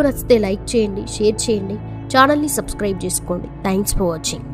నచ్చితే లైక్ చేయండి, షేర్ చేయండి, ఛానల్ని సబ్స్క్రైబ్ చేసుకోండి. Thanks for watching.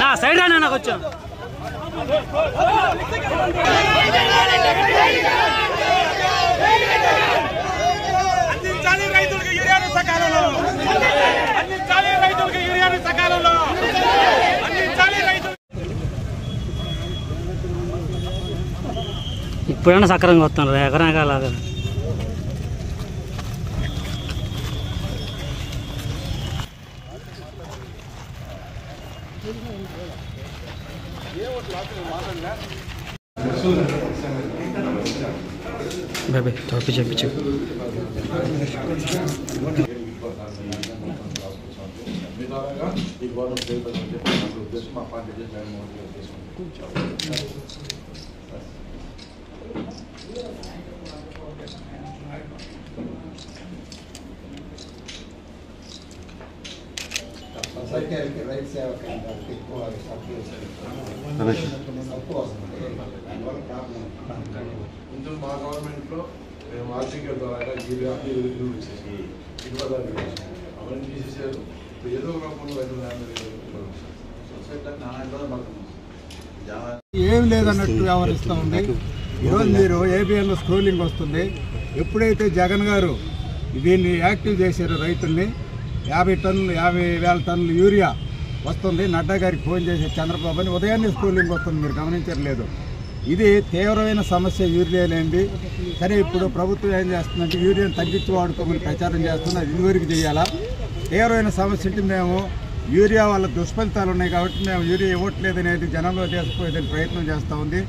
నా సైడ్ రానా నాకు వచ్చా అందించాలి రైతులకు యూరియాను సకాలంలో, అందించాలి రైతులకు యూరియాను సకాలంలో, అందించాలి రైతులు. ఇప్పుడైనా సక్రంగా వస్తున్నారు ఎకరాగా లాగా. బాబాయ్ తోపి చెప్పించు. రైతు సేవ కేంద్రాలకు ఎక్కువ కొంచెం మా గవర్నమెంట్లో మేము ఆర్థిక ద్వారా వచ్చేసి అవన్నీ తీసేసారు. ఏదో రూపంలో ఏం లేదన్నట్టు వ్యవహరిస్తూ ఉంది. ఈరోజు మీరు ఏబిఎన్లో స్క్రోలింగ్ వస్తుంది. ఎప్పుడైతే జగన్ గారు దీన్ని యాక్టివ్ చేశారో రైతుల్ని 50,000 టన్నులు యూరియా వస్తుంది. నడ్డా గారికి ఫోన్ చేసి చంద్రబాబు అని ఉదయాన్నే స్క్రోలింగ్ వస్తుంది, మీరు గమనించట్లేదు. ఇది తీవ్రమైన సమస్య యూరియా లేనిది. సరే ఇప్పుడు ప్రభుత్వం ఏం చేస్తుందంటే యూరియాను తగ్గించి వాడుకోమని ప్రచారం చేస్తుంది. అది ఇదివరకు చేయాలా? తీవ్రమైన సమస్య అంటే మేము యూరియా వల్ల దుష్ఫలితాలు ఉన్నాయి కాబట్టి మేము యూరియా ఇవ్వట్లేదు అనేది జనంలో చేసుకునే ప్రయత్నం చేస్తూ ఉంది.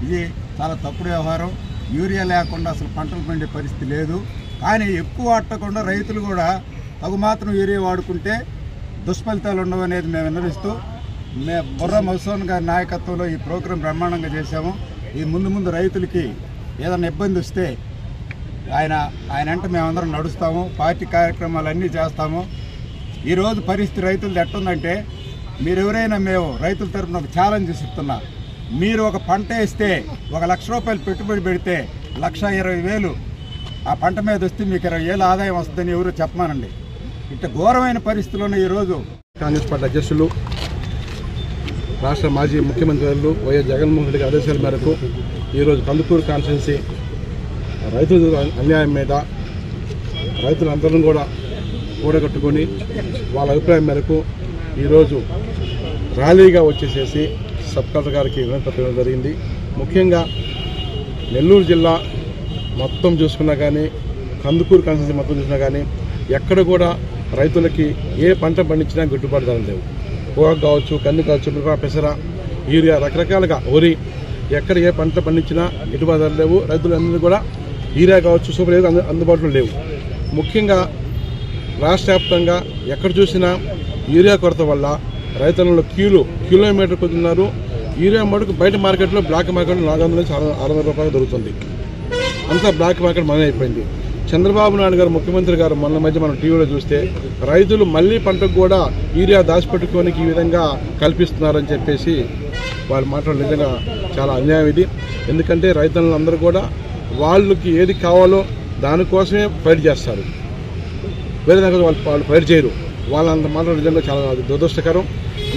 ఇది చాలా తప్పుడు వ్యవహారం. యూరియా లేకుండా అసలు పంటలు పండే పరిస్థితి లేదు. కానీ ఎక్కువ వాడకుండా రైతులు కూడా తగు మాత్రం యూరియా వాడుకుంటే దుష్ఫలితాలు ఉండవు అనేది మేము విన్నవిస్తూ బుర్రా మధుసూదన్ గారి నాయకత్వంలో ఈ ప్రోగ్రాం బ్రహ్మాండంగా చేశాము. ఈ ముందు రైతులకి ఏదైనా ఇబ్బంది వస్తే ఆయన అంటే మేమందరం నడుస్తాము, పార్టీ కార్యక్రమాలన్నీ చేస్తాము. ఈరోజు పరిస్థితి రైతులది ఎట్టుందంటే, మీరు ఎవరైనా మేము రైతుల తరఫున ఒక ఛాలెంజ్ ఇస్తున్నా. మీరు ఒక పంట వేస్తే 1 లక్ష రూపాయలు పెట్టుబడి పెడితే 1,20,000 ఆ పంట మీద వస్తే మీకు 20,000 ఆదాయం వస్తుందని ఎవరు చెప్పమానండి. ఇట్లా ఘోరమైన పరిస్థితుల్లోనే ఈరోజు కాంగ్రెస్ పార్టీ అధ్యక్షులు రాష్ట్ర మాజీ ముఖ్యమంత్రి వర్యులు వైఎస్ జగన్మోహన్ రెడ్డి ఆదేశాల మేరకు ఈరోజు కందుకూరు కాన్స్టిట్యున్సీ రైతుల అన్యాయం మీద రైతులందరం కూడా కూడగట్టుకొని వాళ్ళ అభిప్రాయం మేరకు ఈరోజు ర్యాలీగా వచ్చేసేసి సబ్ కలెక్టర్ గారికి వినతిపత్రం జరిగింది. ముఖ్యంగా నెల్లూరు జిల్లా మొత్తం చూసుకున్నా కానీ, కందుకూరు కాన్స్టిట్యున్సీ మొత్తం చూసినా కానీ ఎక్కడ కూడా రైతులకి ఏ పంట పండించినా గిట్టుబాటు ధరలు లేవు. పొగాకు కావచ్చు, కంది కావచ్చు, మిరప, పెసర, యూరియా, రకరకాలుగా వరి, ఎక్కడ ఏ పంట పండించినా గిట్టుబాటు ధరలు లేవు. రైతులందరూ కూడా యూరియా కావచ్చు, సూపర్ ఏదో అందుబాటులో లేవు. ముఖ్యంగా రాష్ట్ర వ్యాప్తంగా ఎక్కడ చూసినా యూరియా కొరత వల్ల రైతులలో కిలోమీటర్ కొద్దిన్నారు. యూరియా మటుకు బయట మార్కెట్లో బ్లాక్ మార్కెట్లో 400 నుంచి 600 రూపాయలు దొరుకుతుంది. అంతా బ్లాక్ మార్కెట్ మనే అయిపోయింది. చంద్రబాబు నాయుడు గారు ముఖ్యమంత్రి గారు మొన్న మధ్య మనం టీవీలో చూస్తే రైతులు మళ్ళీ పంటకు కూడా యూరియా దాచిపెట్టుకోనికి ఈ విధంగా కల్పిస్తున్నారని చెప్పేసి వాళ్ళు మాట్లాడడం నిజంగా చాలా అన్యాయం ఇది. ఎందుకంటే రైతులందరూ కూడా వాళ్ళకి ఏది కావాలో దానికోసమే ఫైట్ చేస్తారు, వేరే దాకా వాళ్ళు ఫైట్ చేయరు. వాళ్ళంత మాట్లాడడం నిజంగా చాలా దురదృష్టకరం.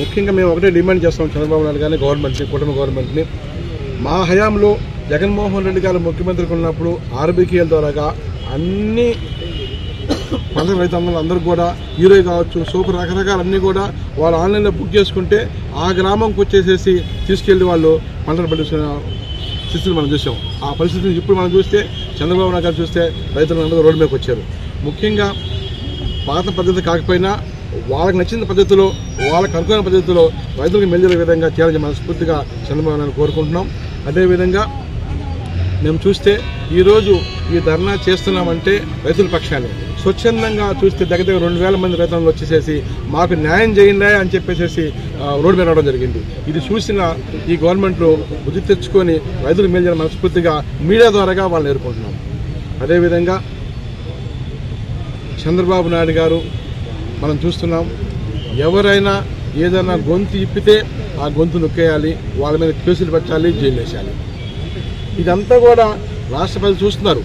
ముఖ్యంగా మేము ఒకటే డిమాండ్ చేస్తాం చంద్రబాబు నాయుడు గారిని, గవర్నమెంట్ని, కుటుంబ గవర్నమెంట్ని. మా హయాంలో జగన్మోహన్ రెడ్డి గారు ముఖ్యమంత్రికి ఉన్నప్పుడు ఆర్బీకేఎల్ ద్వారాగా అన్ని పంట రైతులందరూ కూడా యూరియా కావచ్చు, సూపర్ రకరకాలన్నీ కూడా వాళ్ళు ఆన్లైన్లో బుక్ చేసుకుంటే ఆ గ్రామంకి వచ్చేసేసి తీసుకెళ్లి వాళ్ళు పంటలు పండించిన స్థితిని మనం చూసాం. ఆ పరిస్థితిని ఇప్పుడు మనం చూస్తే చంద్రబాబు నాయుడు గారు చూస్తే రైతులందరూ రోడ్డు మీదకి వచ్చారు. ముఖ్యంగా పాత పద్ధతి కాకపోయినా వాళ్ళకి నచ్చిన పద్ధతిలో, వాళ్ళకి అనుకున్న పద్ధతిలో రైతులకు మెల్లిన విధంగా చేయాలని మనస్ఫూర్తిగా చంద్రబాబు నాయుడు కోరుకుంటున్నాం. అదేవిధంగా మేము చూస్తే ఈరోజు ఈ ధర్నా చేస్తున్నామంటే రైతుల పక్షాన్ని స్వచ్ఛందంగా చూస్తే దగ్గర 2000 మంది రైతులు వచ్చేసేసి మాకు న్యాయం చేయండి అని చెప్పేసి రోడ్డు మీద రావడం జరిగింది. ఇది చూసిన ఈ గవర్నమెంట్లో బుద్ధి తెచ్చుకొని రైతులకు మేలు చేయాలని మనస్ఫూర్తిగా మీడియా ద్వారాగా వాళ్ళని ఎదుర్కొంటున్నాం. అదేవిధంగా చంద్రబాబు నాయుడు గారు మనం చూస్తున్నాం, ఎవరైనా ఏదైనా గొంతు ఇప్పితే ఆ గొంతు నొక్కేయాలి, వాళ్ళ మీద కేసులు పెట్టాలి, జైలు వేసేయాలి. ఇదంతా కూడా రాష్ట్ర ప్రజలు చూస్తున్నారు.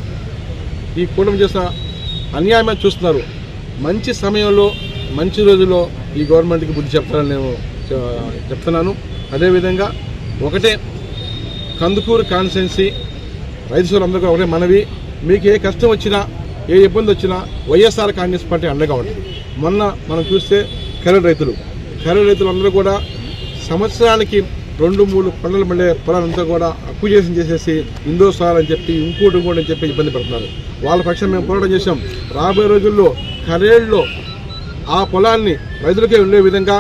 ఈ కూటమి చేసిన అన్యాయమే చూస్తున్నారు. మంచి సమయంలో, మంచి రోజుల్లో ఈ గవర్నమెంట్కి బుద్ధి చెప్తారని నేను చెప్తున్నాను. అదేవిధంగా ఒకటే కందుకూరు కాన్స్టిట్యున్సీ రైతు సోదరులందరికీ ఒకటే మనవి, మీకు ఏ కష్టం వచ్చినా, ఏ ఇబ్బంది వచ్చినా వైఎస్ఆర్ కాంగ్రెస్ పార్టీ అండగా ఉంటుంది. మొన్న మనం చూస్తే ఖరీఫ్ రైతులందరూ కూడా సంవత్సరానికి 2-3 పంటలు పండే పొలాలంతా కూడా అక్విజిషన్ చేసేసి ఇందోసార్ అని చెప్పి ఇంకోటి అని చెప్పి ఇబ్బంది పడుతున్నారు. వాళ్ళ పక్షం మేము పోరాటం చేశాం. రాబోయే రోజుల్లో ఖరీఫ్లో ఆ పొలాన్ని రైతులకే ఉండే విధంగా,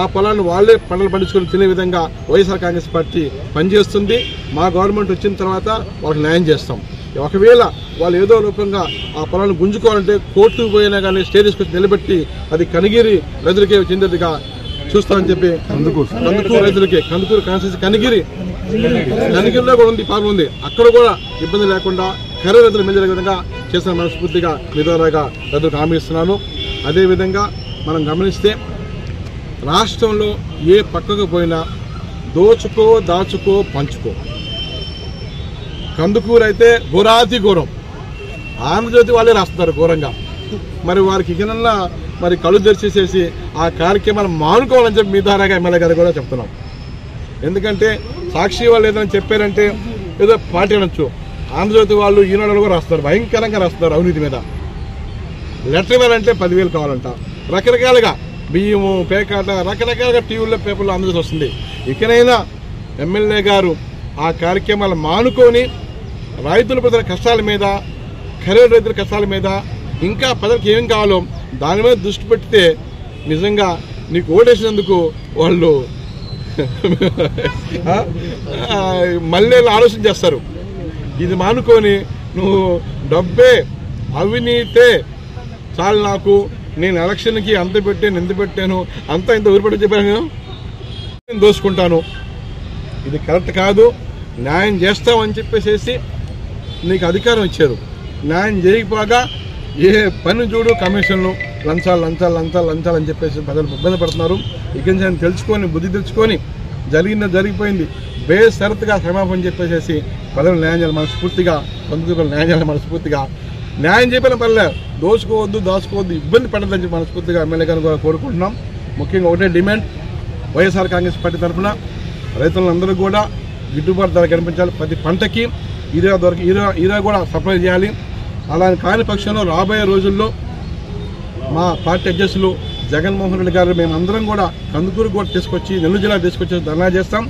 ఆ పొలాన్ని వాళ్ళే పంటలు పండించుకొని తినే విధంగా వైఎస్ఆర్ కాంగ్రెస్ పార్టీ పనిచేస్తుంది. మా గవర్నమెంట్ వచ్చిన తర్వాత వాళ్ళకి న్యాయం చేస్తాం. ఒకవేళ వాళ్ళు ఏదో రూపంగా ఆ పొలాన్ని గుంజుకోవాలంటే కోర్టుకు పోయినా కానీ స్టే తీసుకొచ్చి నిలబెట్టి అది కనిగిరి రైతులకే చెందేదిగా చూస్తామని చెప్పి కందుకూరు రైతులకి, కందుకూరు కాన్స్టిట్యున్సీ కనిగిరిలో కూడా ఉంది, ప్రాబ్లం ఉంది. అక్కడ కూడా ఇబ్బంది లేకుండా ఖరీఫ్ రైతులు మెల్లి విధంగా చేసిన మనస్ఫూర్తిగా మీ ద్వారాగా రైతులకు హామీ ఇస్తున్నాను. అదేవిధంగా మనం గమనిస్తే రాష్ట్రంలో ఏ పక్కకు పోయినా దోచుకో, దాచుకో, పంచుకో. కందుకూరు అయితే ఘోరాతి ఘోరం, ఆంధ్రజ్యోతి వాళ్ళే రాస్తున్నారు ఘోరంగా. మరి వారికి ఇకనన్నా మరి కళ్ళు తెరిచేసేసి ఆ కార్యక్రమాన్ని మానుకోవాలని చెప్పి మీ ద్వారాగా ఎమ్మెల్యే గారు కూడా చెప్తున్నాం. ఎందుకంటే సాక్షి వాళ్ళు ఏదైనా చెప్పారంటే ఏదో పార్టీ అనొచ్చు, ఆంధ్రజ్యోతి వాళ్ళు ఈనాడు కూడా రాస్తారు, భయంకరంగా రాస్తున్నారు అవినీతి మీద. లెటర్ ఇవ్వాలంటే 10,000 కావాలంట, రకరకాలుగా బియ్యము, పేకాట, రకరకాలుగా టీవీల్లో, పేపర్లో ఆంధ్రజ్యోతి వస్తుంది. ఇకనైనా ఎమ్మెల్యే గారు ఆ కార్యక్రమాలు మానుకొని రైతుల ప్రజల కష్టాల మీద, ఖరీఫ్ రైతుల కష్టాల మీద, ఇంకా ప్రజలకు ఏం కావాలో దాని మీద దృష్టి పెడితే నిజంగా నీకు ఓటేసినందుకు వాళ్ళు మళ్ళీ ఆలోచన చేస్తారు. ఇది మానుకొని నువ్వు డబ్బే, అవినీతే చాలు, నాకు నేను ఎలక్షన్కి అంత పెట్టాను, ఎంత పెట్టాను, అంతా ఇంత ఊరిపెట్టి చెప్పాను, నేను దోసుకుంటాను, ఇది కరెక్ట్ కాదు, న్యాయం చేస్తామని చెప్పేసి నీకు అధికారం ఇచ్చారు. న్యాయం చేయకపోగా ఏ పని చూడు కమిషన్లు, లంచాలు అని చెప్పేసి ప్రజలు ఇబ్బంది పడుతున్నారు. ఇక నుంచి తెలుసుకొని, బుద్ధి తెచ్చుకొని జరిగిపోయింది బేషరతుగా క్షమాపణ చెప్పేసి ప్రజలు న్యాయం చేయాలి మనస్ఫూర్తిగా, కందుకూరు న్యాయం చేయాలి మనస్ఫూర్తిగా. న్యాయం చెప్పిన పర్లే, దోచుకోవద్దు, దాచుకోవద్దు, ఇబ్బంది పడదని చెప్పి మనస్ఫూర్తిగా ఎమ్మెల్యే గారిని కూడా కోరుకుంటున్నాం. ముఖ్యంగా ఒకటే డిమాండ్, వైఎస్ఆర్ కాంగ్రెస్ పార్టీ తరఫున రైతులందరూ కూడా గిట్టుబాటు ధర కనిపించాలి. ప్రతి పంటకి ఈరా కూడా సప్లై చేయాలి. అలా కాని పక్షంలో రాబోయే రోజుల్లో మా పార్టీ అధ్యక్షులు జగన్మోహన్ రెడ్డి గారు మేమందరం కూడా కందుకూరు కూడా తీసుకొచ్చి నెల్లూరు జిల్లా తీసుకొచ్చి ధర్నా చేస్తాం.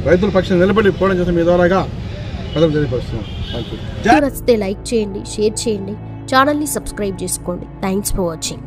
రైతుల పక్షం నిలబడి పోవడం చేస్తాం. మీ ద్వారాగా ప్రజలు తెలియపరుస్తున్నాం. నచ్చితే లైక్ చేయండి, షేర్ చేయండి, ఛానల్ని సబ్స్క్రైబ్ చేసుకోండి. Thanks for watching.